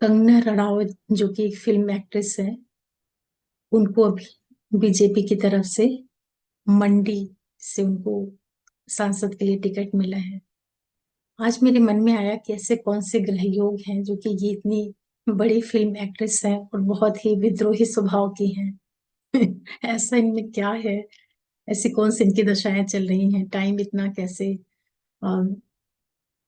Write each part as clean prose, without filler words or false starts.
कंगना रणावत जो कि एक फिल्म एक्ट्रेस है, उनको अभी बीजेपी की तरफ से मंडी से उनको सांसद के लिए टिकट मिला है। आज मेरे मन में आया कि ऐसे कौन से ग्रह योग हैं जो कि ये इतनी बड़ी फिल्म एक्ट्रेस है और बहुत ही विद्रोही स्वभाव की हैं। ऐसा इनमें क्या है? ऐसी कौन सी इनकी दशाएं चल रही हैं? टाइम इतना कैसे अ,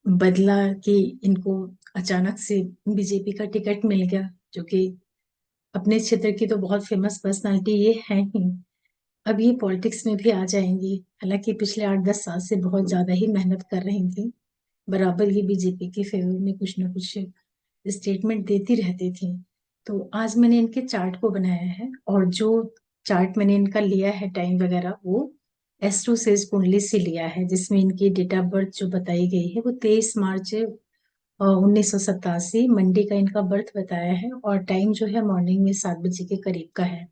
बदला कि इनको अचानक से बीजेपी का टिकट मिल गया, जो कि अपने क्षेत्र की तो बहुत फेमस पर्सनालिटी ये है ही। अब ये पॉलिटिक्स में भी आ जाएंगी। हालांकि पिछले 8-10 साल से बहुत ज्यादा ही मेहनत कर रही थी, बराबर ये बीजेपी के फेवर में कुछ ना कुछ स्टेटमेंट देती रहती थी। तो आज मैंने इनके चार्ट को बनाया है, और जो चार्ट मैंने इनका लिया है टाइम वगैरह, वो एस्ट्रो सेज कुंडली से लिया है, जिसमें इनकी डेट ऑफ बर्थ जो बताई गई है वो 23 मार्च 1987 मंडे का इनका बर्थ बताया है, और टाइम जो है मॉर्निंग में 7 बजे के करीब का है।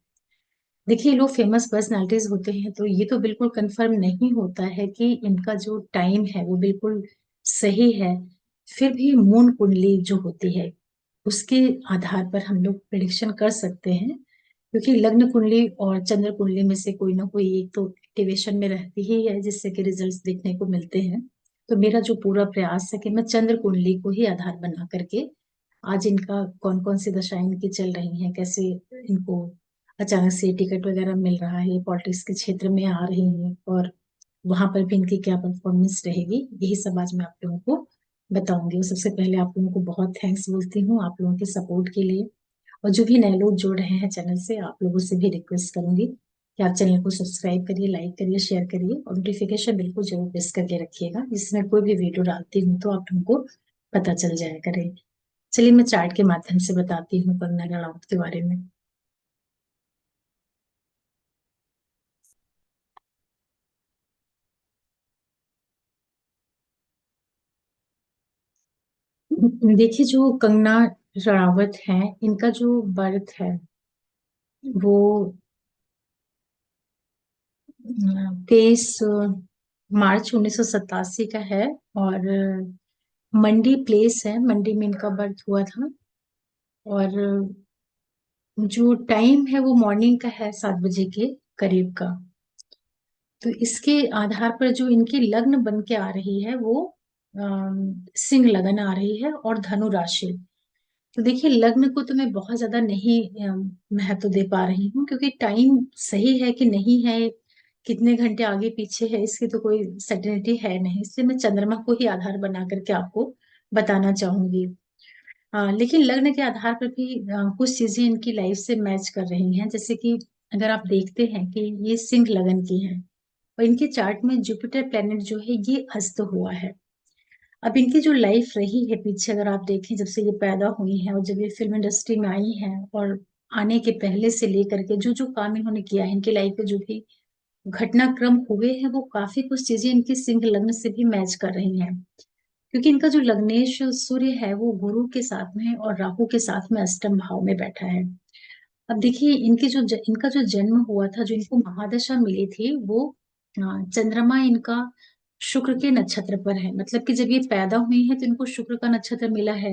देखिए, लोग फेमस पर्सनालिटीज होते हैं तो ये तो बिल्कुल कंफर्म नहीं होता है कि इनका जो टाइम है वो बिल्कुल सही है। फिर भी मून कुंडली जो होती है उसके आधार पर हम लोग प्रिडिक्शन कर सकते हैं, क्योंकि लग्न कुंडली और चंद्र कुंडली में से कोई ना कोई एक तो एक्टिवेशन में रहती ही है, जिससे कि रिजल्ट्स देखने को मिलते हैं। तो मेरा जो पूरा प्रयास है कि मैं चंद्र कुंडली को ही आधार बना करके आज इनका कौन कौन सी दशाएं इनकी चल रही हैं, कैसे इनको अचानक से टिकट वगैरह मिल रहा है, पॉलिटिक्स के क्षेत्र में आ रही हैं, और वहां पर भी इनकी क्या परफॉर्मेंस रहेगी, यही सब आज मैं आप लोगों को बताऊंगी। और सबसे पहले आप लोगों को बहुत थैंक्स बोलती हूँ आप लोगों के सपोर्ट के लिए। और जो भी नए लोग जुड़ रहे हैं चैनल से, आप लोगों से भी रिक्वेस्ट करूंगी कि आप चैनल को सब्सक्राइब करिए, लाइक करिए, शेयर करिए, और नोटिफिकेशन बिल्कुल जरूर प्रेस करके रखिएगा, जिसमें कोई भी वीडियो डालती हूँ तो आप लोगों को पता चल जाया करे। चलिए मैं चार्ट के माध्यम से बताती हूँ कंगना रनौत के बारे में। देखिए, जो कंगना रणावत है, इनका जो बर्थ है वो 23 मार्च 1987 का है, और मंडी प्लेस है, मंडी में इनका बर्थ हुआ था। और जो टाइम है वो मॉर्निंग का है, 7 बजे के करीब का। तो इसके आधार पर जो इनकी लग्न बन के आ रही है वो सिंह लगन आ रही है, और धनु राशि। तो देखिए, लग्न को तो मैं बहुत ज्यादा नहीं महत्व दे पा रही हूँ, क्योंकि टाइम सही है कि नहीं है, कितने घंटे आगे पीछे है, इसकी तो कोई सर्टेनिटी है नहीं, इसलिए मैं चंद्रमा को ही आधार बना करके आपको बताना चाहूंगी। लेकिन लग्न के आधार पर भी कुछ चीजें इनकी लाइफ से मैच कर रही हैं, जैसे कि अगर आप देखते हैं कि ये सिंह लगन की है, और इनके चार्ट में जुपिटर प्लेनेट जो है ये अस्त हुआ है। अब इनकी जो लाइफ रही है पीछे, अगर आप देखें, जब से ये पैदा हुई है और जब ये फिल्म इंडस्ट्री में आई है, और आने के पहले से लेकर के जो जो काम इन्होंने किया है, इनकी लाइफ में जो भी घटनाक्रम हुए हैं, वो काफी कुछ चीजें इनकी सिंह लग्न से भी मैच कर रही हैं। क्योंकि इनका जो लग्नेश सूर्य है वो गुरु के साथ में और राहु के साथ में अष्टम भाव में बैठा है। अब देखिए, इनका जो जन्म हुआ था, जो इनको महादशा मिली थी, वो चंद्रमा इनका शुक्र के नक्षत्र पर है। मतलब कि जब ये पैदा हुई है तो इनको शुक्र का नक्षत्र मिला है।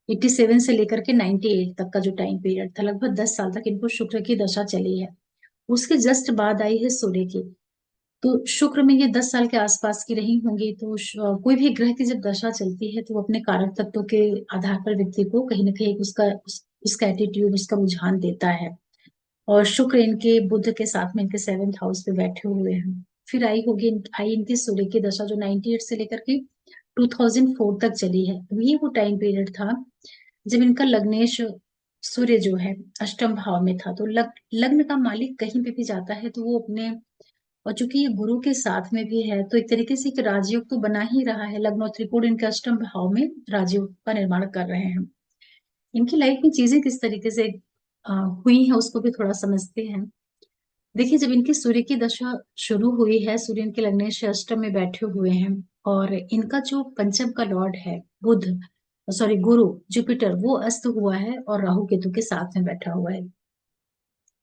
87 से लेकर के 98 तक का जो टाइम पीरियड था, लगभग 10 साल तक इनको शुक्र की दशा चली है। उसके जस्ट बाद आई है सूर्य की। तो शुक्र में ये 10 साल के आसपास की रही होंगी। तो कोई भी ग्रह की जब दशा चलती है तो वो अपने कारक तत्वों के आधार पर व्यक्ति को कहीं ना कहीं उसका एटीट्यूड, उसका रुझान देता है। और शुक्र इनके बुध के साथ में इनके 7th हाउस पे बैठे हुए हैं। फिर आई इनकी सूर्य की दशा, जो 98 से लेकर के 2004 तक चली है। तो ये वो टाइम पीरियड था जब इनका लग्नेश सूर्य जो है अष्टम भाव में था। तो लग्न का मालिक कहीं पे भी जाता है तो वो अपने, और चूंकि ये गुरु के साथ में भी है, तो एक तरीके से एक राजयोग तो बना ही रहा है। लग्न और त्रिकोण इनके अष्टम भाव में राजयोग का निर्माण कर रहे हैं। इनकी लाइफ में चीजें किस तरीके से हुई है उसको भी थोड़ा समझते हैं। देखिए, जब इनकी सूर्य की दशा शुरू हुई है, सूर्य इनके लग्नेश अष्टम में बैठे हुए हैं, और इनका जो पंचम का लॉर्ड है बुध, सॉरी गुरु, जुपिटर, वो अस्त हुआ है और राहु केतु के साथ में बैठा हुआ है।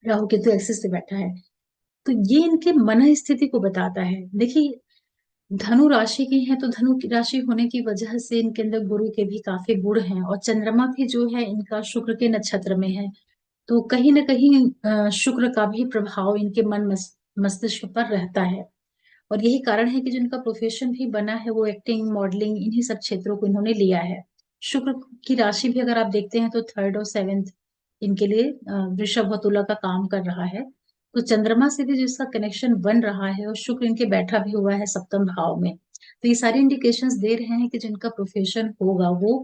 राहु केतु एक्सिस पे बैठा है। तो ये इनके मन स्थिति को बताता है। देखिए, धनु राशि की है, तो धनु की राशि होने की वजह से इनके अंदर गुरु के भी काफी गुण हैं, और चंद्रमा भी जो है इनका शुक्र के नक्षत्र में है। तो कहीं ना कहीं शुक्र का भी प्रभाव इनके मन मस्तिष्क पर रहता है। और यही कारण है कि जो इनका प्रोफेशन भी बना है वो एक्टिंग, मॉडलिंग, इन्हीं सब क्षेत्रों को इन्होंने लिया है। शुक्र की राशि भी अगर आप देखते हैं तो थर्ड और सेवेंथ इनके लिए वृषभ और तुला का काम कर रहा है। तो चंद्रमा से भी जिसका कनेक्शन बन रहा है, और शुक्र इनके बैठा भी हुआ है सप्तम भाव में। तो ये सारे इंडिकेशंस दे रहे हैं कि जिनका प्रोफेशन होगा वो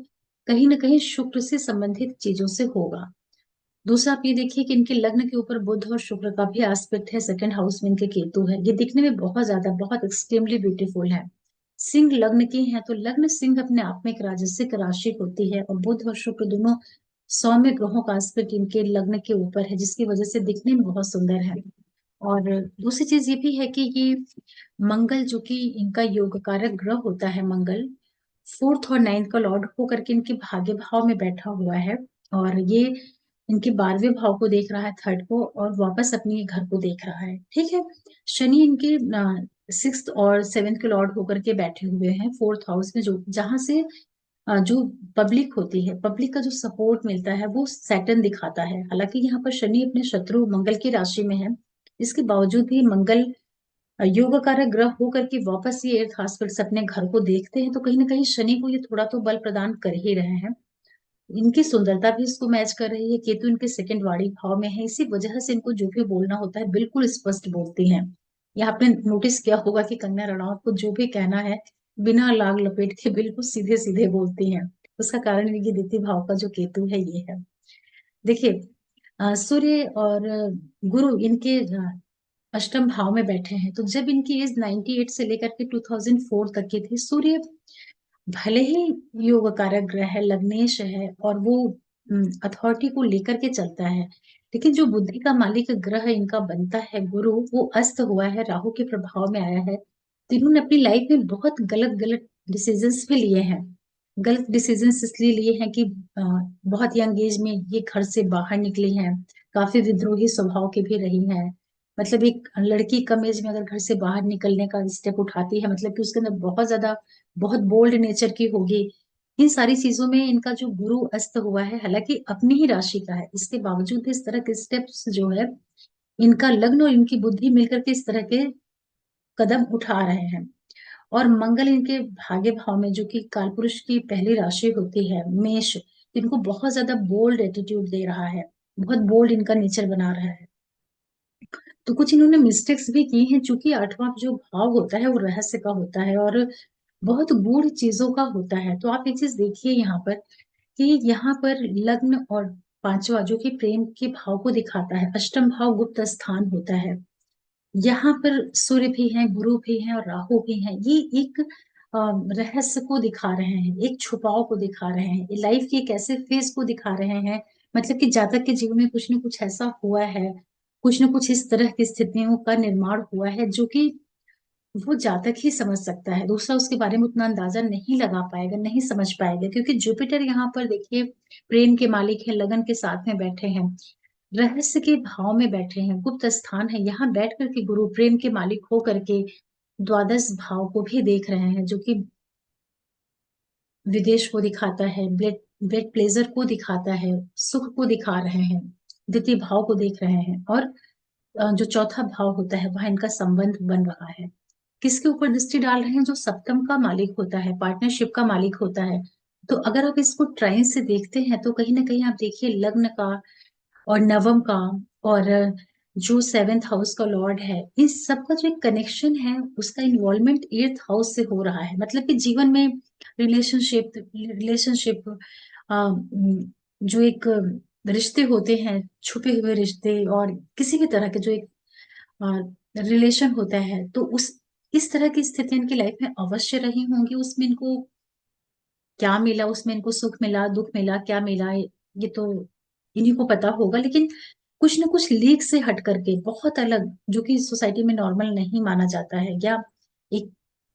कहीं ना कहीं शुक्र से संबंधित चीजों से होगा। दूसरा आप ये देखिए कि इनके लग्न के ऊपर बुध और शुक्र का भी एस्पेक्ट है, सेकंड हाउस में इनके केतु है। ये दिखने में बहुत ज्यादा, बहुत एक्सट्रीमली ब्यूटीफुल है। सिंह लग्न की है, तो लग्न सिंह अपने आप में एक राजसिक राशि होती है, और बुध और शुक्र दोनों सौम्य ग्रहों का एस्पेक्ट इनके लग्न के ऊपर है, जिसकी वजह से दिखने में बहुत सुंदर है। और दूसरी चीज ये भी है कि ये मंगल, जो कि इनका योग कारक ग्रह होता है, मंगल फोर्थ और नाइन्थ का लॉर्ड होकर के इनके भाग्य भाव में बैठा हुआ है। और ये इनके 12वें भाव को देख रहा है, थर्ड को, और वापस अपने घर को देख रहा है। ठीक है। शनि इनके सिक्स्थ और सेवेंथ के लॉर्ड होकर के बैठे हुए हैं फोर्थ हाउस में, जो जहां से जो पब्लिक होती है, पब्लिक का जो सपोर्ट मिलता है वो सैटर्न दिखाता है। हालांकि यहाँ पर शनि अपने शत्रु मंगल की राशि में है, इसके बावजूद भी मंगल योग कारक ग्रह होकर के वापस ये एर्थ हॉस्पिटल से अपने घर को देखते हैं, तो कहीं ना कहीं शनि को ये थोड़ा तो बल प्रदान कर ही रहे हैं। इनकी सुंदरता भी इसको मैच कर रही है। केतु इनके सेकंड वाणी भाव में है, इसी वजह से इनको जो भी बोलना होता है बिल्कुल स्पष्ट बोलती हैं। यहाँ आपने नोटिस किया होगा कि कंगना रणावत को जो भी कहना है बिना लाग लपेट के बिल्कुल सीधे सीधे बोलती हैं। उसका कारण ये द्वितीय भाव का जो केतु है ये है। देखिए, सूर्य और गुरु इनके अष्टम भाव में बैठे हैं। तो जब इनकी एज 98 से लेकर के 2004 तक की थी, सूर्य भले ही योग कारक ग्रह है, लग्नेश है, और वो अथॉरिटी को लेकर के चलता है, लेकिन जो बुद्धि का मालिक ग्रह इनका बनता है गुरु, वो अस्त हुआ है, राहु के प्रभाव में आया है। तो इन्होंने अपनी लाइफ में बहुत गलत गलत डिसीजंस भी लिए हैं। गलत डिसीजंस इसलिए लिए हैं कि बहुत यंग एज में ये घर से बाहर निकली हैं, काफी विद्रोही स्वभाव की भी रही हैं। मतलब एक लड़की कम एज में अगर घर से बाहर निकलने का स्टेप उठाती है, मतलब कि उसके अंदर बहुत ज्यादा, बहुत बोल्ड नेचर की होगी। इन सारी चीजों में इनका जो गुरु अस्त हुआ है, हालांकि अपनी ही राशि का है, इसके बावजूद भी इस तरह के स्टेप्स जो है, इनका लग्न और इनकी बुद्धि मिलकर के इस तरह के कदम उठा रहे हैं। और मंगल इनके भाग्य भाव में, जो कि कालपुरुष की पहली राशि होती है, मेष, इनको बहुत ज्यादा बोल्ड एटीट्यूड दे रहा है, बहुत बोल्ड इनका नेचर बना रहा है। तो कुछ इन्होंने मिस्टेक्स भी की हैं, चूंकि आठवां जो भाव होता है वो रहस्य का होता है और बहुत गूढ़ चीजों का होता है। तो आप एक चीज देखिए यहाँ पर, कि यहाँ पर लग्न और पांचवा जो कि प्रेम के भाव को दिखाता है, अष्टम भाव गुप्त स्थान होता है। यहाँ पर सूर्य भी है, गुरु भी है और राहु भी है। ये एक रहस्य को दिखा रहे हैं, एक छुपाव को दिखा रहे हैं, लाइफ के एक ऐसे फेज को दिखा रहे हैं। मतलब कि जातक के जीवन में कुछ न कुछ ऐसा हुआ है, कुछ न कुछ इस तरह की स्थितियों का निर्माण हुआ है, जो कि वो जातक ही समझ सकता है, दूसरा उसके बारे में उतना अंदाजा नहीं लगा पाएगा, नहीं समझ पाएगा। क्योंकि जुपिटर यहाँ पर देखिए प्रेम के मालिक है, लगन के साथ में बैठे हैं, रहस्य के भाव में बैठे हैं, गुप्त स्थान है, यहाँ बैठ करके गुरु प्रेम के मालिक हो करके द्वादश भाव को भी देख रहे हैं, जो कि विदेश को दिखाता है, ब्लड ब्लड प्लेजर को दिखाता है, सुख को दिखा रहे हैं, द्वितीय भाव को देख रहे हैं। और जो चौथा भाव होता है वहां इनका संबंध बन रहा है। किसके ऊपर दृष्टि डाल रहे हैं? जो सप्तम का मालिक होता है, पार्टनरशिप का मालिक होता है। तो अगर आप इसको ट्राइन से देखते हैं तो कहीं ना कहीं आप देखिए लग्न का और नवम का, और जो सेवेंथ हाउस का लॉर्ड है, इस सब का जो एक कनेक्शन है उसका इन्वॉल्वमेंट एट्थ हाउस से हो रहा है। मतलब कि जीवन में रिलेशनशिप रिलेशनशिप जो एक रिश्ते होते हैं, छुपे हुए रिश्ते, और किसी भी तरह के जो एक रिलेशन होता है, तो उस इस तरह की स्थितियां इनकी लाइफ में अवश्य रही होंगी। उसमें इनको क्या मिला, उसमें इनको सुख मिला, दुख मिला, क्या मिला, ये तो इन्हीं को पता होगा। लेकिन कुछ ना कुछ लीक से हट करके बहुत अलग, जो कि सोसाइटी में नॉर्मल नहीं माना जाता है, या एक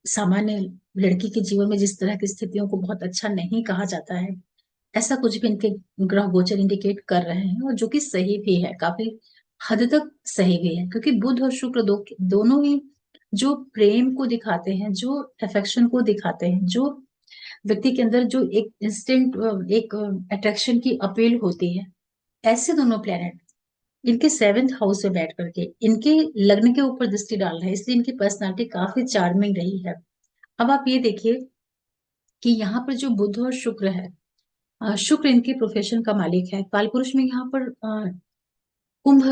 सामान्य लड़की के जीवन में जिस तरह की स्थितियों को बहुत अच्छा नहीं कहा जाता है, ऐसा कुछ भी इनके ग्रह गोचर इंडिकेट कर रहे हैं, और जो कि सही भी है, काफी हद तक सही भी है। क्योंकि बुध और शुक्र दोनों ही जो प्रेम को दिखाते हैं, जो अफेक्शन को दिखाते हैं, जो व्यक्ति के अंदर जो एक इंस्टेंट एक अट्रैक्शन की अपील होती है, ऐसे दोनों प्लेनेट इनके सेवेंथ हाउस में बैठ करके इनके लग्न के ऊपर दृष्टि डाल रहे हैं, इसलिए इनकी पर्सनालिटी काफी चार्मिंग रही है। अब आप ये देखिए कि यहाँ पर जो बुध और शुक्र है, शुक्र इनके प्रोफेशन का मालिक है। कालपुरुष में यहाँ पर कुंभ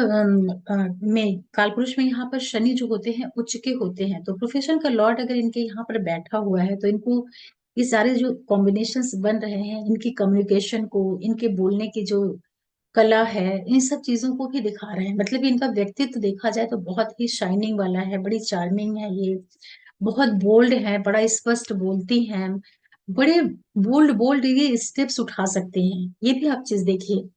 में कालपुरुष में यहाँ पर शनि जो होते हैं उच्च के होते हैं, तो प्रोफेशन का लॉर्ड अगर इनके यहाँ पर बैठा हुआ है तो इनको ये सारे जो कॉम्बिनेशंस बन रहे हैं, इनकी कम्युनिकेशन को, इनके बोलने की जो कला है, इन सब चीजों को भी दिखा रहे हैं। मतलब इनका व्यक्तित्व देखा जाए तो बहुत ही शाइनिंग वाला है, बड़ी चार्मिंग है ये, बहुत बोल्ड है, बड़ा स्पष्ट बोलती हैं, बड़े बोल्ड बोल्ड ये स्टेप्स उठा सकते हैं, ये भी आप चीज देखिए।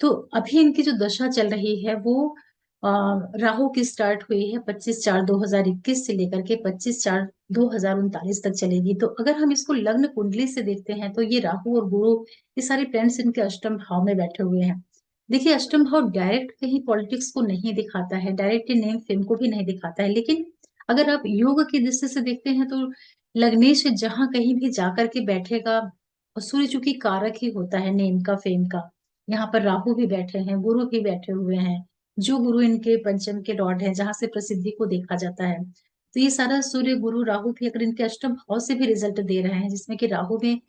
तो अभी इनकी जो दशा चल रही है वो अ, राहु की स्टार्ट हुई है 25/4/2021 से लेकर के 25/4/2039 तक चलेगी। तो अगर हम इसको लग्न कुंडली से देखते हैं तो ये राहु और गुरु, ये सारे प्लैनेट्स इनके अष्टम भाव में बैठे हुए हैं। देखिए अष्टम भाव डायरेक्ट कहीं पॉलिटिक्स को नहीं दिखाता है, डायरेक्ट नेम फेम को भी नहीं दिखाता है, लेकिन अगर आप योग की दृष्टि से देखते हैं तो लग्नेश जहां कहीं भी जाकर के बैठेगा, और सूर्य चूंकि कारक ही होता है नेम का, फेम का, यहाँ पर राहु भी बैठे हैं, गुरु भी बैठे हुए हैं, जो गुरु इनके पंचम के लॉर्ड हैं, जहां से प्रसिद्धि को देखा जाता है। तो ये सारा सूर्य गुरु राहु भी अगर इनके अष्टम भाव से भी रिजल्ट दे रहे हैं, जिसमें कि राहु में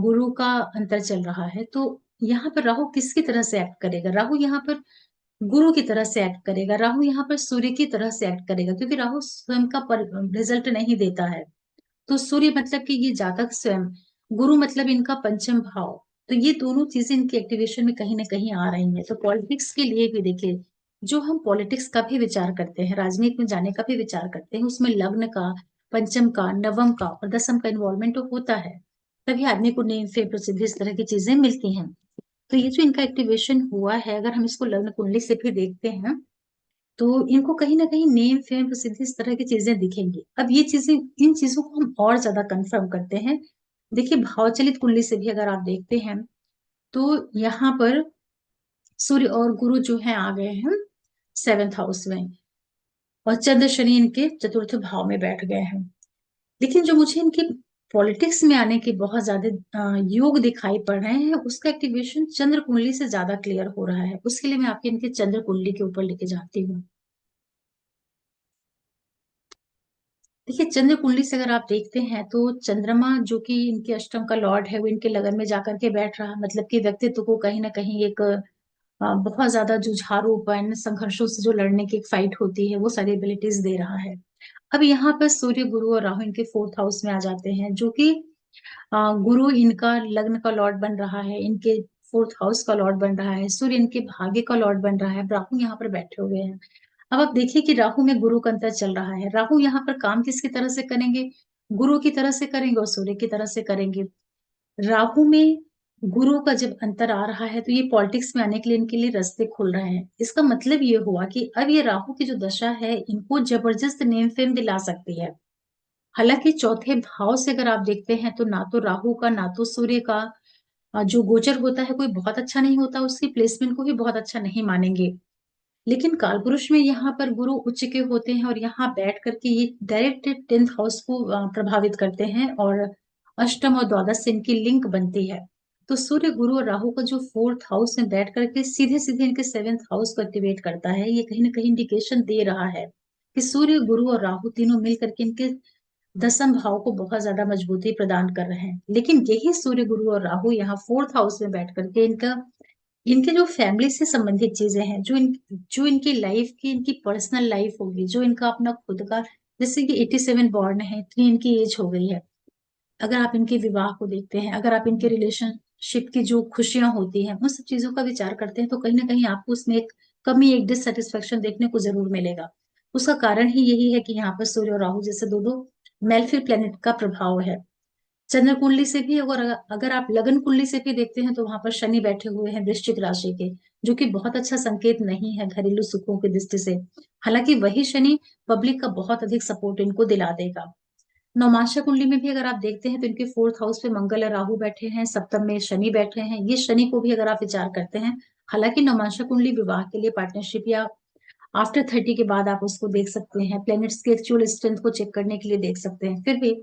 गुरु का अंतर चल रहा है, तो यहाँ पर राहु किसकी तरह से एक्ट करेगा? राहु यहाँ पर गुरु की तरह से एक्ट करेगा, राहु यहाँ पर सूर्य की तरह से एक्ट करेगा, क्योंकि राहु स्वयं का रिजल्ट नहीं देता है। तो सूर्य मतलब कि ये जातक स्वयं, गुरु मतलब इनका पंचम भाव, तो ये दोनों चीजें इनकी एक्टिवेशन में कहीं ना कहीं आ रही हैं। तो पॉलिटिक्स के लिए भी देखिए, जो हम पॉलिटिक्स का भी विचार करते हैं, राजनीति में जाने का भी विचार करते हैं, उसमें लग्न का, पंचम का, नवम का और दसम का इन्वॉल्वमेंट तो होता है, तभी आदमी को नेम फेम प्रसिद्धि इस तरह की चीजें मिलती हैं। तो ये जो इनका एक्टिवेशन हुआ है, अगर हम इसको लग्न कुंडली से भी देखते हैं तो इनको कहीं ना कहीं नेम फेम प्रसिद्धि इस तरह की चीजें दिखेंगी। अब ये चीजें, इन चीजों को हम और ज्यादा कंफर्म करते हैं। देखिए भावचलित कुंडली से भी अगर आप देखते हैं तो यहाँ पर सूर्य और गुरु जो है आ गए हैं सेवेंथ हाउस में, और चंद्र शनि इनके चतुर्थ भाव में बैठ गए हैं। लेकिन जो मुझे इनकी पॉलिटिक्स में आने के बहुत ज्यादा योग दिखाई पड़ रहे हैं, उसका एक्टिवेशन चंद्र कुंडली से ज्यादा क्लियर हो रहा है। उसके लिए मैं आपके इनके चंद्र कुंडली के ऊपर लेके जाती हूँ। देखिए चंद्र कुंडली से अगर आप देखते हैं तो चंद्रमा जो कि इनके अष्टम का लॉर्ड है, वो इनके लगन में जाकर के बैठ रहा है, मतलब कि व्यक्तित्व को कहीं ना कहीं एक बहुत ज्यादा जुझारूपन, संघर्षों से जो लड़ने की एक फाइट होती है, वो सारी एबिलिटीज दे रहा है। अब यहाँ पर सूर्य गुरु और राहु इनके फोर्थ हाउस में आ जाते हैं, जो कि गुरु इनका लग्न का लॉर्ड बन रहा है, इनके फोर्थ हाउस का लॉर्ड बन रहा है, सूर्य इनके भाग्य का लॉर्ड बन रहा है, राहु यहाँ पर बैठे हुए हैं। अब आप देखिए कि राहु में गुरु का अंतर चल रहा है, राहु यहाँ पर काम किसकी तरह से करेंगे? गुरु की तरह से करेंगे और सूर्य की तरह से करेंगे। राहु में गुरु का जब अंतर आ रहा है तो ये पॉलिटिक्स में आने के लिए इनके लिए रास्ते खुल रहे हैं। इसका मतलब ये हुआ कि अब ये राहु की जो दशा है इनको जबरदस्त नेम फेम दिला सकती है। हालांकि चौथे भाव से अगर आप देखते हैं तो ना तो राहु का ना तो सूर्य का जो गोचर होता है कोई बहुत अच्छा नहीं होता, उसकी प्लेसमेंट को भी बहुत अच्छा नहीं मानेंगे। लेकिन कालपुरुष में यहाँ पर गुरु उच्च के होते हैं और यहाँ बैठ करके ये डायरेक्ट टेंथ हाउस को प्रभावित करते हैं, और अष्टम और द्वादश से इनकी लिंक बनती है। तो सूर्य गुरु और राहु का जो फोर्थ हाउस में बैठ करके सीधे सीधे इनके सेवेंथ हाउस को एक्टिवेट करता है, ये कहीं ना कहीं इंडिकेशन दे रहा है कि सूर्य गुरु और राहु तीनों मिल करके इनके दसम भाव को बहुत ज्यादा मजबूती प्रदान कर रहे हैं। लेकिन यही सूर्य गुरु और राहु यहाँ फोर्थ हाउस में बैठ करके इनका, इनके जो फैमिली से संबंधित चीजें हैं, जो इनकी लाइफ की, इनकी पर्सनल लाइफ होगी, जो इनका अपना खुद का, जैसे कि 87 बॉर्न है, इतनी इनकी एज हो गई है, अगर आप इनके विवाह को देखते हैं, अगर आप इनके रिलेशनशिप की जो खुशियां होती हैं, उन सब चीजों का विचार करते हैं, तो कहीं ना कहीं आपको उसमें एक कमी, एक डिससेटिस्फेक्शन देखने को जरूर मिलेगा। उसका कारण ही यही है कि यहाँ पर सूर्य और राहु जैसे दो दो मेलफिल प्लेनेट का प्रभाव है। चंद्र कुंडली से भी, और अगर आप लगन कुंडली से भी देखते हैं तो वहां पर शनि बैठे हुए हैं वृश्चिक राशि के, जो कि बहुत अच्छा संकेत नहीं है घरेलू सुखों की दृष्टि से। हालांकि वही शनि पब्लिक का बहुत अधिक सपोर्ट इनको दिला देगा। नौमांशा कुंडली में भी अगर आप देखते हैं तो इनके फोर्थ हाउस पे मंगल और राहु बैठे हैं, सप्तम में शनि बैठे हैं, ये शनि को भी अगर आप विचार करते हैं। हालांकि नौमांशा कुंडली विवाह के लिए, पार्टनरशिप या आफ्टर 30 के बाद आप उसको देख सकते हैं, प्लैनेट्स के एक्चुअल स्ट्रेंथ को चेक करने के लिए देख सकते हैं। फिर भी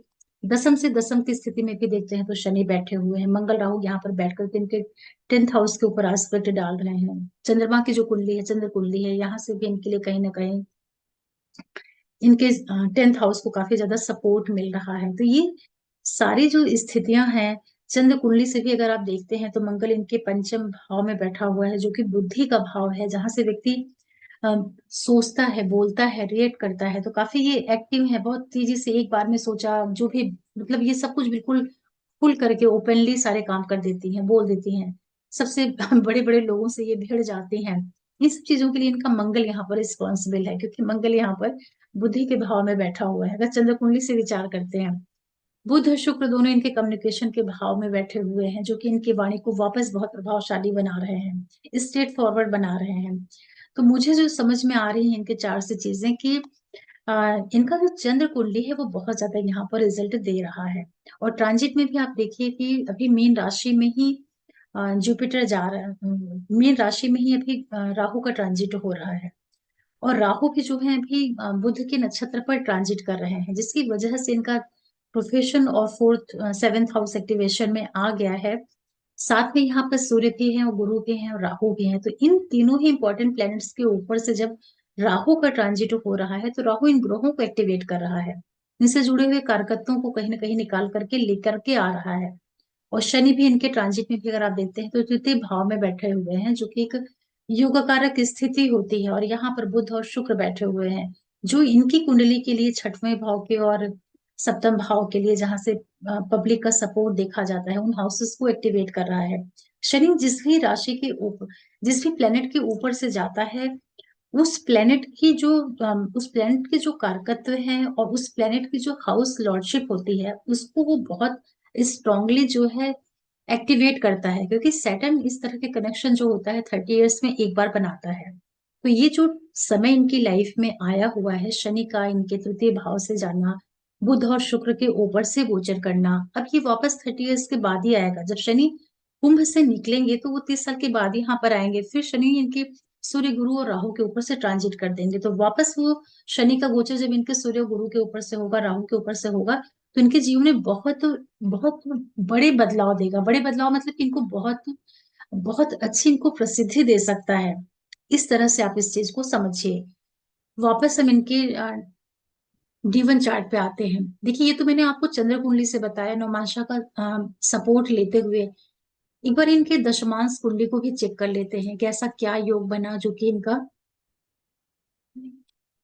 दसम से दसम की स्थिति में भी देखते हैं तो शनि बैठे हुए हैं, मंगल राहु यहाँ पर बैठ करके इनके 10th हाउस के ऊपर आस्पेक्ट डाल रहे हैं। चंद्रमा की जो कुंडली है, चंद्र कुंडली है, यहाँ से भी इनके लिए कहीं ना कहीं इनके 10th हाउस को काफी ज्यादा सपोर्ट मिल रहा है। तो ये सारी जो स्थितियां हैं, चंद्र कुंडली से भी अगर आप देखते हैं तो मंगल इनके पंचम भाव में बैठा हुआ है, जो कि बुद्धि का भाव है, जहां से व्यक्ति अ, सोचता है, बोलता है, रिएक्ट करता है। तो काफी ये एक्टिव है, बहुत तेजी से एक बार में सोचा जो भी, मतलब ये सब कुछ बिल्कुल खुल करके ओपनली सारे काम कर देती हैं, बोल देती हैं। सबसे बड़े बड़े लोगों से ये भिड़ जाती हैं। इन सब चीजों के लिए इनका मंगल यहाँ पर रिस्पॉन्सिबल है, क्योंकि मंगल यहाँ पर बुद्धि के भाव में बैठा हुआ है। अगर चंद्र कुंडली से विचार करते हैं, बुध और शुक्र दोनों इनके कम्युनिकेशन के भाव में बैठे हुए हैं, जो कि इनकी वाणी को वापस बहुत प्रभावशाली बना रहे हैं, स्ट्रेट फॉरवर्ड बना रहे हैं। तो मुझे जो समझ में आ रही है इनके चार से चीजें कि इनका जो चंद्र कुंडली है वो बहुत ज्यादा यहाँ पर रिजल्ट दे रहा है। और ट्रांजिट में भी आप देखिए कि अभी मीन राशि में ही जुपिटर जा रहा है, मीन राशि में ही अभी राहु का ट्रांजिट हो रहा है। और राहु भी जो है अभी बुध के नक्षत्र पर ट्रांजिट कर रहे हैं, जिसकी वजह से इनका प्रोफेशन और 7th हाउस एक्टिवेशन में आ गया है। साथ में यहाँ पर सूर्य भी है और गुरु भी है और राहु भी है। तो इन तीनों ही इंपॉर्टेंट प्लैनेट्स के ऊपर से जब राहु का ट्रांजिट हो रहा है, तो राहु इन ग्रहों को एक्टिवेट कर रहा है, इनसे जुड़े हुए कारकत्वों को कहीं ना कहीं निकाल करके लेकर के आ रहा है। और शनि भी इनके ट्रांजिट में भी अगर आप देखते हैं तो तृतीय भाव में बैठे हुए हैं, जो कि एक युग कारक स्थिति होती है। और यहाँ पर बुध और शुक्र बैठे हुए हैं, जो इनकी कुंडली के लिए छठवें भाव के और सप्तम भाव के लिए, जहां से पब्लिक का सपोर्ट देखा जाता है, उन हाउसेस को एक्टिवेट कर रहा है। शनि जिस भी राशि के ऊपर, जिस भी प्लेनेट के ऊपर से जाता है, उस प्लेनेट की जो उस प्लेनेट के जो कारकत्व हैं और उस प्लेनेट की जो हाउस लॉर्डशिप होती है, उसको वो बहुत स्ट्रांगली जो है एक्टिवेट करता है। क्योंकि सैटर्न इस तरह के कनेक्शन जो होता है 30 ईयर्स में एक बार बनाता है। तो ये जो समय इनकी लाइफ में आया हुआ है, शनि का इनके तृतीय भाव से जाना, बुध और शुक्र के ऊपर से गोचर करना, अब ये वापस 30 ईयर्स के बाद ही आएगा। जब शनि कुंभ से निकलेंगे तो वो 30 साल के बाद ही यहाँ पर आएंगे। फिर शनि इनके सूर्य गुरु और राहु के ऊपर से ट्रांजिट कर देंगे, तो वापस वो शनि का गोचर जब इनके सूर्य गुरु के ऊपर से होगा, राहु के ऊपर से होगा, तो इनके जीवन में बहुत बहुत बड़े बदलाव देगा। बड़े बदलाव मतलब कि इनको बहुत बहुत अच्छी इनको प्रसिद्धि दे सकता है। इस तरह से आप इस चीज को समझिए। वापस हम इनके जीवन चार्ट पे आते हैं। देखिए, ये तो मैंने आपको चंद्र कुंडली से बताया, नौमांशा का सपोर्ट लेते हुए। एक बार इनके दशमांश कुंडली को भी चेक कर लेते हैं, कैसा क्या योग बना जो कि इनका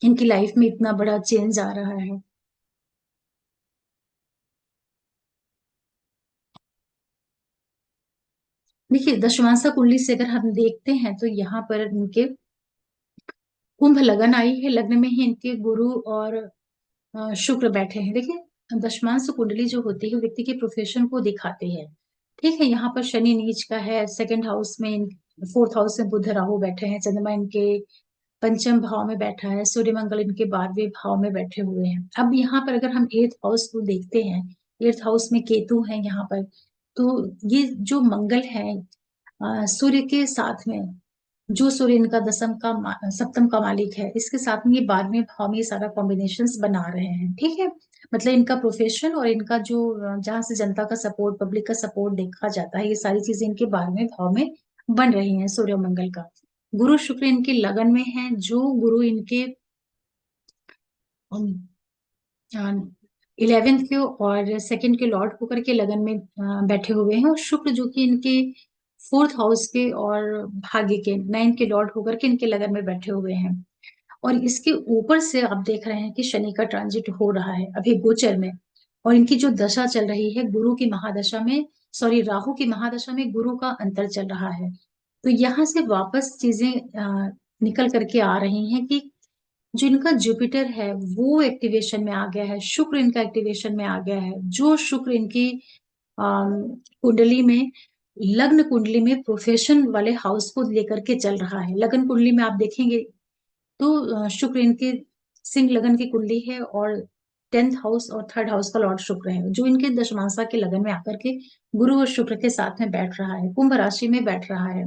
इनकी लाइफ में इतना बड़ा चेंज आ रहा है। देखिए, दशमांशा कुंडली से अगर हम देखते हैं तो यहाँ पर इनके कुंभ लगन आई है, लग्न में ही इनके गुरु और शुक्र बैठे हैं। देखिए, दशमांश कुंडली जो होती है वो व्यक्ति के प्रोफेशन को दिखाती है। ठीक है, यहाँ पर शनि नीच का है, सेकंड हाउस में 4th हाउस में बुध राहु बैठे हैं, चंद्रमा इनके पंचम भाव में बैठा है, सूर्य मंगल इनके 12वें भाव में बैठे हुए हैं। अब यहाँ पर अगर हम 8th हाउस को देखते हैं, 8th हाउस में केतु है यहाँ पर। तो ये जो मंगल है सूर्य के साथ में, जो सूर्य इनका सप्तम का मालिक है, इसके साथ में ये 12वें भाव में ये सारा कॉम्बिनेशंस बना रहे हैं। ठीक है, मतलब इनका प्रोफेशन और इनका जो जहां से जनता का सपोर्ट, पब्लिक का सपोर्ट देखा जाता है, ये सारी चीजें इनके 12वें भाव में बन रही हैं सूर्य और मंगल का। गुरु शुक्र इनके लगन में है, जो गुरु इनके 11th के और सेकंड के लॉर्ड होकर के लगन में बैठे हुए हैं। और शुक्र जो कि इनके 4th हाउस के और भाग्य के 9th के लॉर्ड होकर के इनके लगन में बैठे हुए हैं। और इसके ऊपर से आप देख रहे हैं कि शनि का ट्रांजिट हो रहा है अभी गोचर में। और इनकी जो दशा चल रही है गुरु की महादशा में, सॉरी, राहु की महादशा में गुरु का अंतर चल रहा है। तो यहाँ से वापस चीजें निकल करके आ रही हैं कि जो इनका जुपिटर है वो एक्टिवेशन में आ गया है, शुक्र इनका एक्टिवेशन में आ गया है। जो शुक्र इनकी कुंडली में, लग्न कुंडली में प्रोफेशन वाले हाउस को लेकर के चल रहा है। लग्न कुंडली में आप देखेंगे तो शुक्र इनके सिंह लगन की कुंडली है, और 10th हाउस और 3rd हाउस का लॉर्ड शुक्र है, जो इनके दशमांशा के लगन में आकर के गुरु और शुक्र के साथ में बैठ रहा है, कुंभ राशि में बैठ रहा है।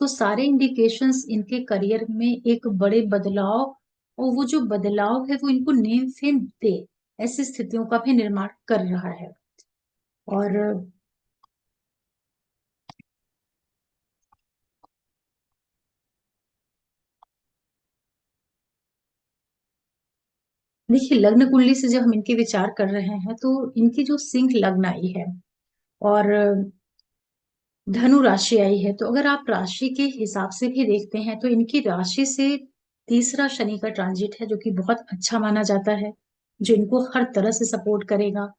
तो सारे इंडिकेशंस इनके करियर में एक बड़े बदलाव, और वो जो बदलाव है वो इनको नेम फेम दे ऐसी स्थितियों का भी निर्माण कर रहा है। और देखिए, लग्न कुंडली से जब हम इनके विचार कर रहे हैं तो इनकी जो सिंह लग्न आई है और धनु राशि आई है, तो अगर आप राशि के हिसाब से भी देखते हैं तो इनकी राशि से तीसरा शनि का ट्रांजिट है, जो कि बहुत अच्छा माना जाता है, जो इनको हर तरह से सपोर्ट करेगा।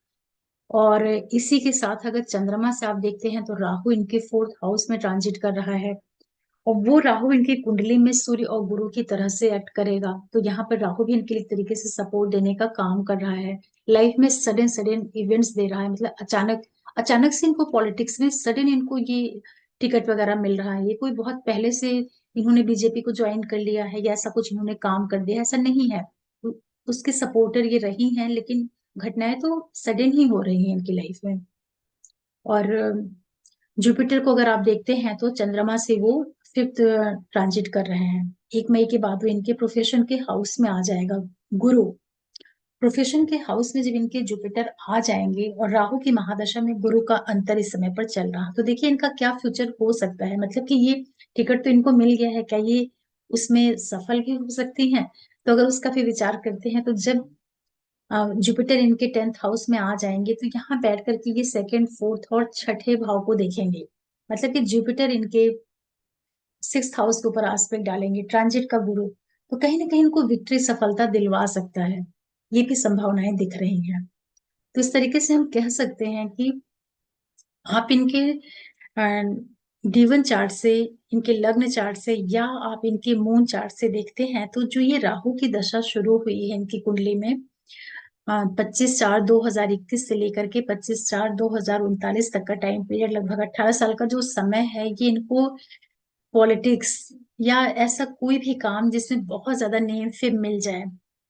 और इसी के साथ अगर चंद्रमा से आप देखते हैं तो राहु इनके फोर्थ हाउस में ट्रांजिट कर रहा है, और वो राहु इनकी कुंडली में सूर्य और गुरु की तरह से एक्ट करेगा। तो यहाँ पर राहु भी इनके लिए एक तरीके से सपोर्ट देने का काम कर रहा है, लाइफ में सडन सडन इवेंट्स दे रहा है, मतलब अचानक अचानक से इनको पॉलिटिक्स में सडन इनको ये टिकट वगैरह मिल रहा है। ये कोई बहुत पहले से इन्होंने बीजेपी को ज्वाइन कर लिया है या ऐसा कुछ इन्होंने काम कर दिया, ऐसा नहीं है। उसके सपोर्टर ये रही हैं, लेकिन घटनाएं तो सडन ही हो रही हैं इनकी लाइफ में। और जुपिटर को अगर आप देखते हैं तो चंद्रमा से वो फिफ्थ ट्रांजिट कर रहे हैं। 1 मई के बाद वो इनके प्रोफेशन के हाउस में आ जाएगा। गुरु प्रोफेशन के हाउस में जब इनके जुपिटर आ जाएंगे, और राहु की महादशा में गुरु का अंतर इस समय पर चल रहा, तो देखिए इनका क्या फ्यूचर हो सकता है। मतलब कि ये टिकट तो इनको मिल गया है, क्या ये उसमें सफल भी हो सकती हैं? तो अगर उसका फिर विचार करते हैं तो जब जुपिटर इनके 10th हाउस में आ जाएंगे तो यहाँ बैठ करके ये सेकंड फोर्थ और छठे भाव को देखेंगे। मतलब कि जुपिटर इनके 6th हाउस के ऊपर आस्पेक्ट डालेंगे, ट्रांजिट का गुरु, तो कहीं ना कहीं इनको विक्ट्री सफलता दिलवा सकता है। ये भी संभावनाएं दिख रही हैं। तो इस तरीके से हम कह सकते हैं कि आप इनके डीवन चार्ट से, इनके लग्न चार्ट से, या आप इनके मून चार्ट से देखते हैं तो जो ये राहु की दशा शुरू हुई है इनकी कुंडली में 25/4/2021 से लेकर के 25/4/2039 तक का टाइम पीरियड, लगभग 18 साल का जो समय है, ये इनको पॉलिटिक्स या ऐसा कोई भी काम जिसमें बहुत ज्यादा नेम फेम मिल जाए,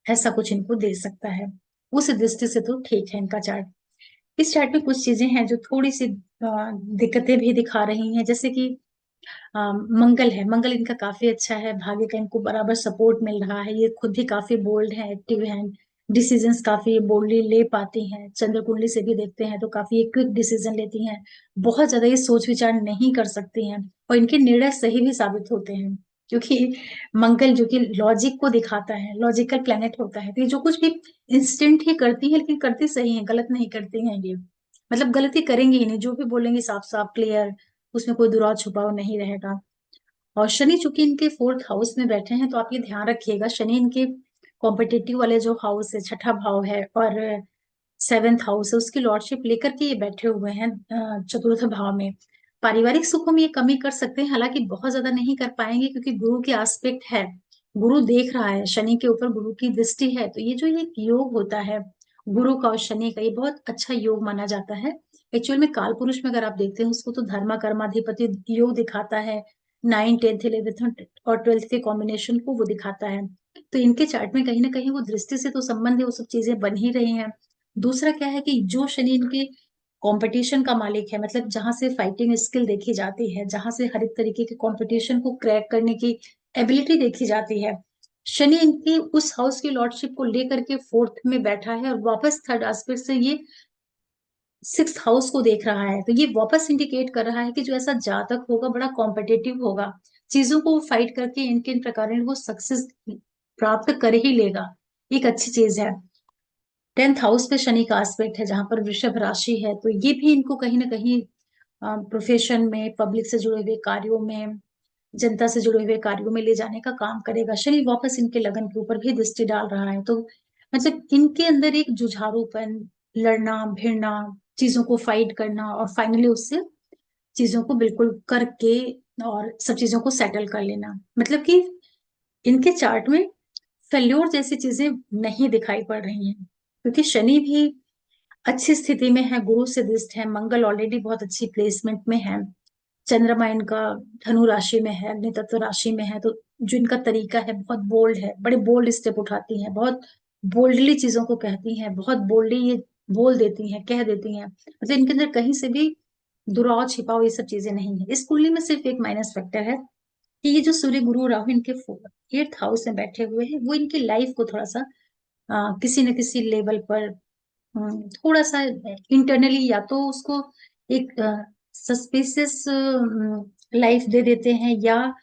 ऐसा कुछ इनको दे सकता है। उस दृष्टि से तो ठीक है इनका चार्ट। इस चार्ट में कुछ चीजें हैं जो थोड़ी सी दिक्कतें भी दिखा रही हैं, जैसे कि मंगल है, मंगल इनका काफी अच्छा है, भाग्य का इनको बराबर सपोर्ट मिल रहा है, ये खुद भी काफी बोल्ड है, एक्टिव हैं, डिसीजंस काफी बोल्डली ले पाती हैं। चंद्र कुंडली से भी देखते हैं तो काफी क्विक डिसीजन लेती हैं, बहुत ज्यादा ये सोच विचार नहीं कर सकती हैं, और इनके निर्णय सही भी साबित होते हैं, क्योंकि मंगल जो कि लॉजिक को दिखाता है, लॉजिकल प्लेनेट होता है, तो ये जो कुछ भी इंस्टेंट ही करती है, लेकिन करती सही है, गलत नहीं करती हैं ये। मतलब गलती करेंगे ही नहीं, जो भी बोलेंगे साफ साफ क्लियर, उसमें कोई दुराव छुपाव नहीं रहेगा। और शनि चूंकि इनके फोर्थ हाउस में बैठे हैं, तो आप ये ध्यान रखिएगा, शनि इनके कॉम्पिटिटिव वाले जो हाउस है, छठा भाव है, और 7th हाउस है, उसकी लॉर्डशिप लेकर के ये बैठे हुए हैं चतुर्थ भाव में। पारिवारिक सुखों में ये कमी कर सकते हैं, हालांकि बहुत ज्यादा नहीं कर पाएंगे, क्योंकि गुरु के आस्पेक्ट है, गुरु देख रहा है शनि के ऊपर, गुरु की दृष्टि है, तो ये जो ये योग होता है गुरु का और शनि का, ये बहुत अच्छा योग माना जाता है। एक्चुअल में काल पुरुष में अगर आप देखते हैं उसको, तो धर्मा कर्माधिपति योग दिखाता है, 9th 10th 11th और 12th के कॉम्बिनेशन को वो दिखाता है। तो इनके चार्ट में कहीं ना कहीं वो दृष्टि से तो संबंध है, वो सब चीजें बन ही रही हैं। दूसरा क्या है कि जो शनि इनके कंपटीशन का मालिक है, मतलब जहां से फाइटिंग स्किल देखी जाती है, जहां से हर एक तरीके के कंपटीशन को क्रैक करने की एबिलिटी देखी जाती है, शनि इनकी उस हाउस की लॉर्डशिप को लेकर के फोर्थ में बैठा है, और वापस थर्ड एस्पेक्ट से ये 6th हाउस को देख रहा है। तो ये वापस इंडिकेट कर रहा है कि जो ऐसा जातक होगा बड़ा कॉम्पिटेटिव होगा, चीजों को फाइट करके इनके इन प्रकार वो सक्सेस प्राप्त कर ही लेगा, एक अच्छी चीज है। 10th हाउस पे शनि का एस्पेक्ट है, जहां पर वृषभ राशि है, तो ये भी इनको कहीं ना कहीं प्रोफेशन में, पब्लिक से जुड़े हुए कार्यों में, जनता से जुड़े हुए कार्यों में ले जाने का काम करेगा। शनि वापस इनके लगन के ऊपर भी दृष्टि डाल रहा है, तो मतलब इनके अंदर एक जुझारूपन, लड़ना भिड़ना, चीजों को फाइट करना, और फाइनली उससे चीजों को बिल्कुल करके और सब चीजों को सेटल कर लेना, मतलब कि इनके चार्ट में फेल्योर जैसी चीजें नहीं दिखाई पड़ रही हैं, क्योंकि शनि भी अच्छी स्थिति में है, गुरु से दृष्ट है, मंगल ऑलरेडी बहुत अच्छी प्लेसमेंट में है, चंद्रमा इनका धनु राशि में है, अग्नि तत्व राशि में है, तो जो इनका तरीका है बहुत बोल्ड है, बड़े बोल्ड स्टेप उठाती हैं, बहुत बोल्डली चीजों को कहती हैं, बहुत बोल्डली ये बोल देती हैं, कह देती हैं, मतलब इनके अंदर कहीं से भी दुराव छिपाव ये सब चीजें नहीं है। इस कुंडली में सिर्फ एक माइनस फैक्टर है, कि ये जो सूर्य गुरु और राहु इनके 8th हाउस में बैठे हुए हैं, वो इनकी लाइफ को थोड़ा सा किसी न किसी लेवल पर थोड़ा सा इंटरनली या तो उसको एक सस्पिशियस लाइफ दे देते हैं, या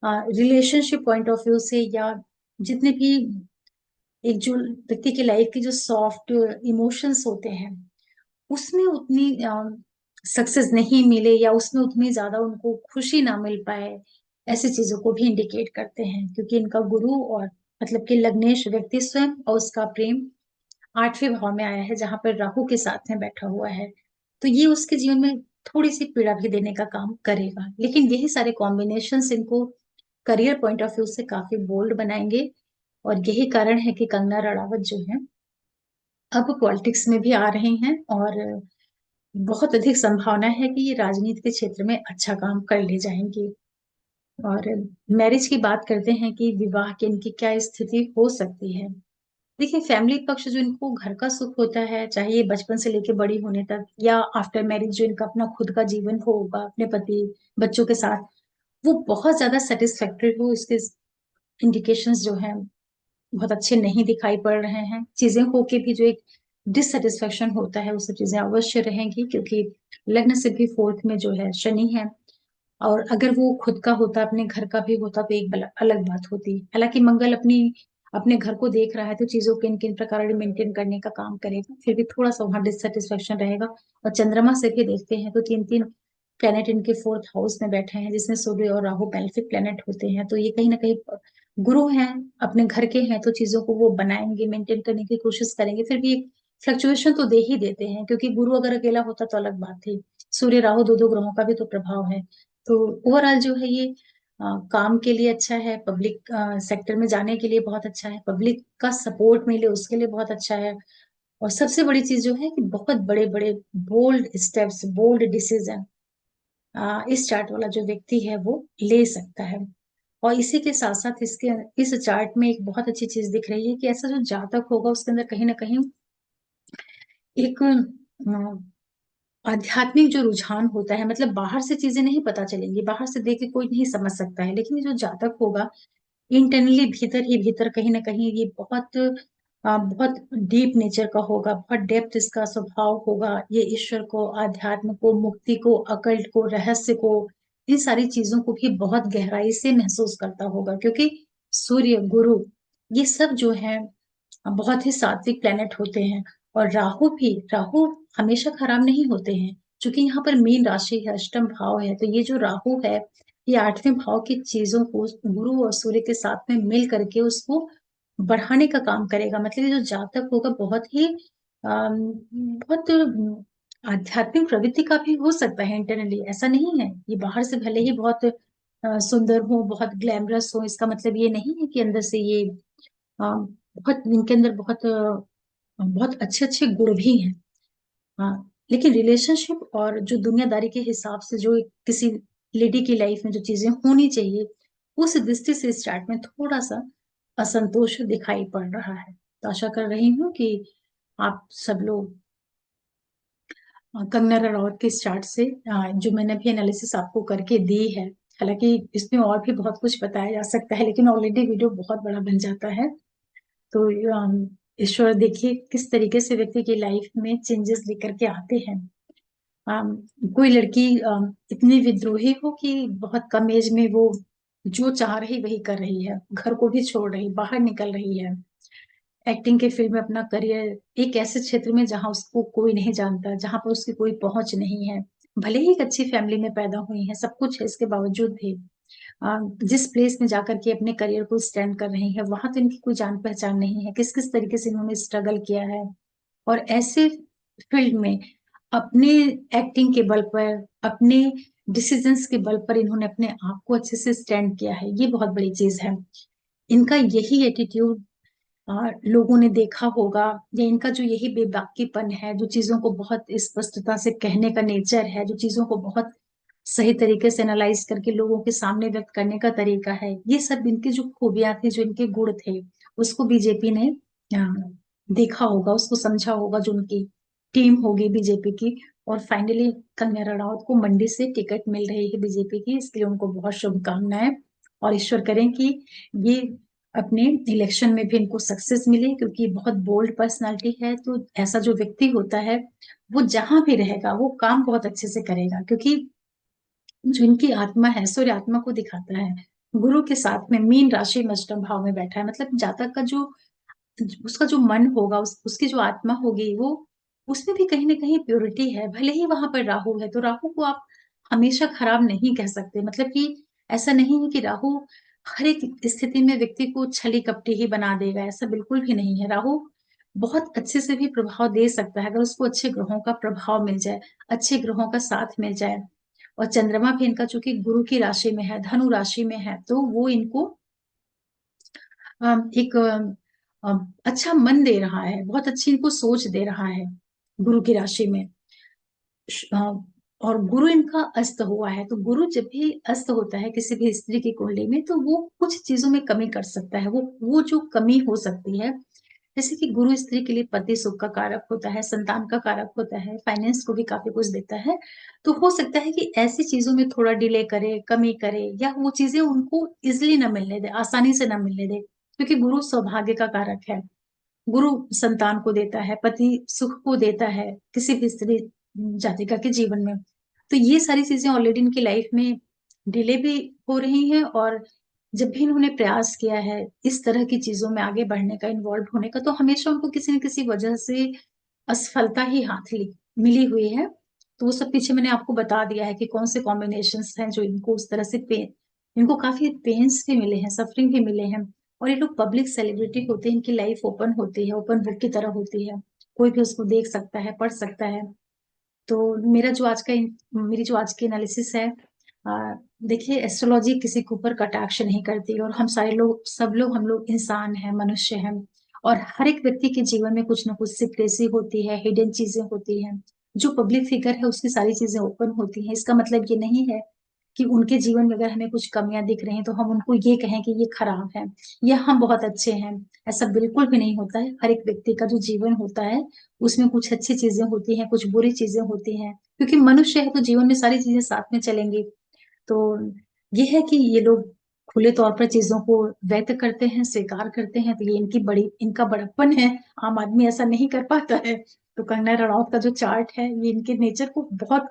रिलेशनशिप पॉइंट ऑफ व्यू से, या जितने भी एक जो व्यक्ति की लाइफ की जो सॉफ्ट इमोशंस होते हैं उसमें उतनी सक्सेस नहीं मिले, या उसमें उतनी ज्यादा उनको खुशी ना मिल पाए, ऐसी चीजों को भी इंडिकेट करते हैं। क्योंकि इनका गुरु और मतलब कि लग्नेश व्यक्ति स्वयं और उसका प्रेम 8वें भाव में आया है, जहां पर राहु के साथ में बैठा हुआ है। तो ये उसके जीवन में थोड़ी सी पीड़ा भी देने का काम करेगा, लेकिन यही सारे कॉम्बिनेशन इनको करियर पॉइंट ऑफ व्यू से काफी बोल्ड बनाएंगे। और यही कारण है कि कंगना रणावत जो है अब पॉलिटिक्स में भी आ रही हैं, और बहुत अधिक संभावना है कि ये राजनीति के क्षेत्र में अच्छा काम कर ले जाएंगी। और मैरिज की बात करते हैं कि विवाह की इनकी क्या स्थिति हो सकती है। देखिए, फैमिली पक्ष जो इनको घर का सुख होता है, चाहे ये बचपन से लेके बड़ी होने तक या आफ्टर मैरिज जो इनका अपना खुद का जीवन होगा अपने पति बच्चों के साथ, वो बहुत ज्यादा सेटिस्फैक्टरी हो, इसके इंडिकेशंस जो हैं बहुत अच्छे नहीं दिखाई पड़ रहे हैं। चीजें होके भी जो एक डिससेटिस्फेक्शन होता है, वो सब चीजें अवश्य रहेंगी, क्योंकि लग्न से भी 4th में जो है शनि है। और अगर वो खुद का होता, अपने घर का भी होता, तो एक अलग बात होती। हालांकि मंगल अपने घर को देख रहा है, तो चीजों को किन किन प्रकार मेंटेन करने का काम करेगा, फिर भी थोड़ा सा वहां डिससेटिस्फेक्शन रहेगा। और चंद्रमा से भी देखते हैं तो तीन तीन प्लेनेट इनके 4th हाउस में बैठे हैं, जिसमें सूर्य और राहु बेनिफिक प्लेनेट होते हैं। तो ये कहीं ना कहीं गुरु हैं, अपने घर के हैं, तो चीजों को वो बनाएंगे, मेंटेन करने की कोशिश करेंगे। फिर भी फ्लक्चुएशन तो दे ही देते हैं, क्योंकि गुरु अगर अकेला होता तो अलग बात थी। सूर्य राहु दो दो ग्रहों का भी तो प्रभाव है। तो ओवरऑल जो है ये काम के लिए अच्छा है, पब्लिक सेक्टर में जाने के लिए बहुत अच्छा है, पब्लिक का सपोर्ट मिले उसके लिए बहुत अच्छा है। और सबसे बड़ी चीज जो है कि बहुत बड़े बड़े बोल्ड स्टेप्स, बोल्ड डिसीजन इस चार्ट वाला जो व्यक्ति है वो ले सकता है। और इसी के साथ साथ इसके इस चार्ट में एक बहुत अच्छी चीज दिख रही है कि ऐसा जो जातक होगा उसके अंदर कहीं ना कहीं एक आध्यात्मिक जो रुझान होता है, मतलब बाहर से चीजें नहीं पता चलेंगी, बाहर से देख के कोई नहीं समझ सकता है, लेकिन ये जो जातक होगा इंटरनली भीतर ही भीतर कहीं ना कहीं ये बहुत डीप नेचर का होगा, बहुत डेप्थ इसका स्वभाव होगा। ये ईश्वर को, आध्यात्म को, मुक्ति को, अकल्ट को, रहस्य को, इन सारी चीजों को भी बहुत गहराई से महसूस करता होगा। क्योंकि सूर्य गुरु ये सब जो है बहुत ही सात्विक प्लेनेट होते हैं। और राहु हमेशा खराब नहीं होते हैं, क्योंकि यहाँ पर मीन राशि है, अष्टम भाव है। तो ये जो राहु है ये 8वें भाव की चीजों को गुरु और सूर्य के साथ में मिल करके उसको बढ़ाने का काम करेगा। मतलब ये जो जातक होगा बहुत ही बहुत आध्यात्मिक प्रवृत्ति का भी हो सकता है इंटरनली, ऐसा नहीं है। ये बाहर से भले ही बहुत सुंदर हो, बहुत ग्लैमरस हो, इसका मतलब ये नहीं है कि अंदर से ये बहुत इनके अंदर बहुत अच्छे अच्छे गुण भी हैं। हाँ, लेकिन रिलेशनशिप और जो दुनियादारी के हिसाब से जो किसी लेडी की लाइफ में जो चीजें होनी चाहिए, उस दृष्टि से इस चार्ट में थोड़ा सा असंतोष दिखाई पड़ रहा है। तो आशा कर रही हूँ कि आप सब लोग कंगना रनौत के इस चार्ट से जो मैंने अभी एनालिसिस आपको करके दी है, हालांकि इसमें और भी बहुत कुछ बताया जा सकता है, लेकिन ऑलरेडी वीडियो बहुत बड़ा बन जाता है। तो ईश्वर देखिए किस तरीके से व्यक्ति की लाइफ में चेंजेस लेकर के आते हैं। अम, कोई लड़की इतनी विद्रोही हो कि बहुत कम एज में वो जो चाह रही वही कर रही है, घर को भी छोड़ रही, बाहर निकल रही है, एक्टिंग के फील्ड में अपना करियर, एक ऐसे क्षेत्र में जहां उसको कोई नहीं जानता, जहां पर उसकी कोई पहुंच नहीं है। भले ही एक अच्छी फैमिली में पैदा हुई है, सब कुछ है, इसके बावजूद भी जिस प्लेस में जाकर के अपने करियर को स्टैंड कर रही है, वहां तो इनकी कोई जान पहचान नहीं है, किस किस तरीके से इन्होंने स्ट्रगल किया है। और ऐसे फील्ड में अपने एक्टिंग के बल पर, अपने डिसीजंस के बल पर इन्होंने अपने आप को अच्छे से स्टैंड किया है, ये बहुत बड़ी चीज है। इनका यही एटीट्यूड लोगों ने देखा होगा, या इनका जो यही बेबाकीपन है, जो चीजों को बहुत स्पष्टता से कहने का नेचर है, जो चीजों को बहुत सही तरीके से एनालाइज करके लोगों के सामने व्यक्त करने का तरीका है, ये सब इनकी जो खूबियां थी, जो इनके गुण थे, उसको बीजेपी ने देखा होगा, उसको समझा होगा, जो उनकी टीम होगी बीजेपी की। और फाइनली कंगना रनौत को मंडी से टिकट मिल रही है बीजेपी की, इसलिए उनको बहुत शुभकामनाएं। और ईश्वर करें कि ये अपने इलेक्शन में भी इनको सक्सेस मिले, क्योंकि बहुत बोल्ड पर्सनालिटी है। तो ऐसा जो व्यक्ति होता है वो जहां भी रहेगा वो काम बहुत अच्छे से करेगा, क्योंकि जो इनकी आत्मा है सूर्य आत्मा को दिखाता है। गुरु के साथ में मीन राशि में अष्टम भाव में बैठा है, मतलब जातक का जो उसका जो मन होगा, उसकी जो आत्मा होगी, वो उसमें भी कहीं ना कहीं प्योरिटी है। भले ही वहां पर राहु है, तो राहु को आप हमेशा खराब नहीं कह सकते। मतलब कि ऐसा नहीं है कि राहु हर एक स्थिति में व्यक्ति को छली कपटी ही बना देगा, ऐसा बिल्कुल भी नहीं है। राहु बहुत अच्छे से भी प्रभाव दे सकता है, अगर उसको अच्छे ग्रहों का प्रभाव मिल जाए, अच्छे ग्रहों का साथ मिल जाए। और चंद्रमा भी इनका चूंकि गुरु की राशि में है, धनु राशि में है, तो वो इनको एक अच्छा मन दे रहा है, बहुत अच्छी इनको सोच दे रहा है गुरु की राशि में। अ, और गुरु इनका अस्त हुआ है, तो गुरु जब भी अस्त होता है किसी भी स्त्री की कुंडली में, तो वो कुछ चीजों में कमी कर सकता है। वो जो कमी हो सकती है, जैसे कि गुरु स्त्री के लिए पति सुख का कारक होता है, संतान का कारक होता है, फाइनेंस को भी काफी कुछ देता है। तो हो सकता है कि ऐसी चीजों में थोड़ा डिले करे, कमी करे, या वो चीजें उनको इजिली ना मिलने दे, आसानी से ना मिलने दे, क्योंकि गुरु सौभाग्य का कारक है। गुरु संतान को देता है, पति सुख को देता है किसी भी स्त्री जातिका के जीवन में। तो ये सारी चीजें ऑलरेडी इनकी लाइफ में डिले भी हो रही हैं, और जब भी इन्होंने प्रयास किया है इस तरह की चीजों में आगे बढ़ने का, इन्वॉल्व होने का, तो हमेशा उनको किसी न किसी वजह से असफलता ही मिली हुई है। तो वो सब पीछे मैंने आपको बता दिया है कि कौन से कॉम्बिनेशंस हैं जो इनको उस तरह से इनको काफी पेन्स भी मिले हैं, सफरिंग भी मिले हैं। और ये लोग पब्लिक सेलिब्रिटी होते हैं, इनकी लाइफ ओपन होती है, ओपन बुक की तरह होती है, कोई भी उसको देख सकता है, पढ़ सकता है। तो मेरी जो आज की एनालिसिस है, आ, देखिए, एस्ट्रोलॉजी किसी के ऊपर कटाक्ष नहीं करती, और हम सारे लोग, सब लोग, हम लोग इंसान हैं, मनुष्य हैं। और हर एक व्यक्ति के जीवन में कुछ ना कुछ सिक्रेसी होती है, हिडन चीजें होती हैं। जो पब्लिक फिगर है उसकी सारी चीजें ओपन होती हैं, इसका मतलब ये नहीं है कि उनके जीवन में अगर हमें कुछ कमियां दिख रही हैं तो हम उनको ये कहें कि ये खराब है या हम बहुत अच्छे हैं। ऐसा बिल्कुल भी नहीं होता है। हर एक व्यक्ति का जो जीवन होता है उसमें कुछ अच्छी चीजें होती हैं, कुछ बुरी चीजें होती हैं, क्योंकि मनुष्य है तो जीवन में सारी चीजें साथ में चलेंगी। तो ये है कि ये लोग खुले तौर पर चीजों को व्यक्त करते हैं, स्वीकार करते हैं, तो ये इनका बड़प्पन है। आम आदमी ऐसा नहीं कर पाता है। तो कंगना रनौत का जो चार्ट है, ये इनके नेचर को बहुत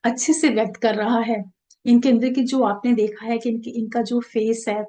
अच्छे से व्यक्त कर रहा है। इनके अंदर की जो आपने देखा है कि इनका जो फेस है,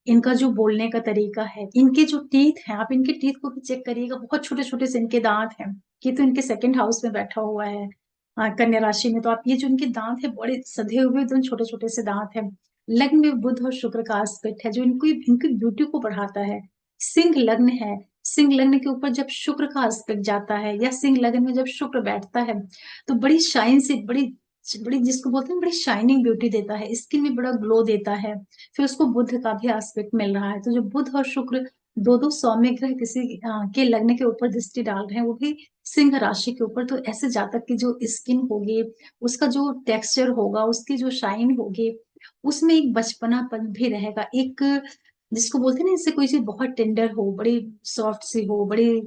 इनका जो बोलने का तरीका है, इनके जो टीथ हैं, आप इनके टीथ को भी चेक करिएगा, बहुत छोटे छोटे से इनके दांत हैं। ये तो इनके सेकंड हाउस में बैठा हुआ है, कन्या राशि में। तो आप ये जो इनके दांत है, बड़े सधे हुए एकदम छोटे छोटे से दांत हैं। लग्न में बुध और शुक्र का एस्पेक्ट है जो इनकी ब्यूटी को बढ़ाता है। सिंह लग्न है, सिंह लग्न के ऊपर जब शुक्र का एस्पेक्ट जाता है, या सिंह लग्न में जब शुक्र बैठता है, तो बड़ी शाइन से, बड़ी बड़ी जिसको बोलते हैं बड़ी शाइनिंग ब्यूटी देता है, स्किन में बड़ा ग्लो देता है। फिर उसको बुध का भी एस्पेक्ट मिल रहा है, तो जो बुध और शुक्र दो दो सौम्य ग्रह किसी के लग्न के ऊपर दृष्टि डाल रहे हैं, वो भी सिंह राशि के ऊपर, तो ऐसे जातक की जो स्किन होगी, उसका जो टेक्सचर होगा, उसकी जो शाइन होगी, उसमें एक बचपनापन भी रहेगा। एक जिसको बोलते हैं ना, इससे कोई चीज बहुत टेंडर हो, बड़ी सॉफ्ट सी हो, बड़ी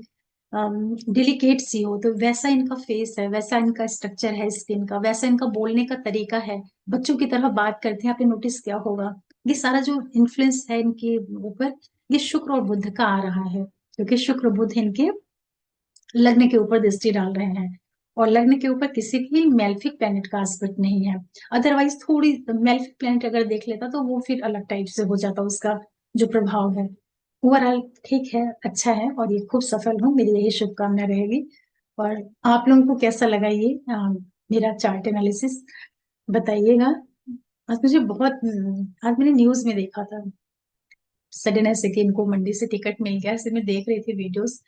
डिलिकेट सी हो, तो वैसा इनका फेस है, वैसा इनका स्ट्रक्चर है स्किन का, वैसा इनका बोलने का तरीका है। बच्चों की तरह बात करते हैं, आपने नोटिस किया होगा। ये सारा जो इन्फ्लुएंस है इनके ऊपर, ये शुक्र और बुध का आ रहा है, क्योंकि शुक्र बुध इनके लग्न के ऊपर दृष्टि डाल रहे हैं। और लग्न के ऊपर किसी भी मेल्फिक प्लैनेट का एस्पेक्ट नहीं है। अदरवाइज थोड़ी मेल्फिक प्लैनेट अगर देख लेता तो वो फिर अलग टाइप से हो जाता उसका जो प्रभाव है। ओवरऑल ठीक है, अच्छा है, और ये खूब सफल हो, मेरी यही शुभकामना रहेगी। और आप लोगों को कैसा लगा ये मेरा चार्ट एनालिसिस, बताइएगा। आज मुझे बहुत आज मैंने न्यूज में देखा था सडन ऐसे कि इनको मंडी से टिकट मिल गया, ऐसे मैं देख रही थी वीडियोस।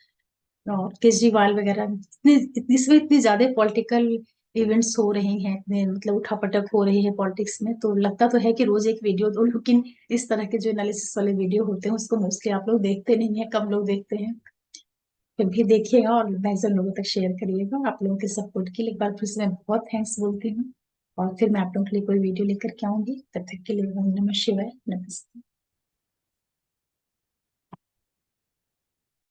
और केजरीवाल वगैरह, इस समय इतनी ज्यादा पॉलिटिकल इवेंट्स हो रही हैं, इतने मतलब उठापटक हो रही है पॉलिटिक्स में, तो लगता तो है कि रोज एक वीडियो दो, लेकिन इस तरह के जो एनालिसिस वाले वीडियो होते हैं उसको मोस्टली आप लोग देखते नहीं है, कम लोग देखते हैं। फिर भी देखिएगा और मैक्सिमम लोगों तक शेयर करिएगा। आप लोगों के सपोर्ट के लिए एक बार फिर से मैं बहुत थैंक्स बोलती हूँ। और फिर मैं आप लोगों के लिए कोई वीडियो लेकर के आऊंगी, तब तक के लिए ओम नमः शिवाय, नमस्ते।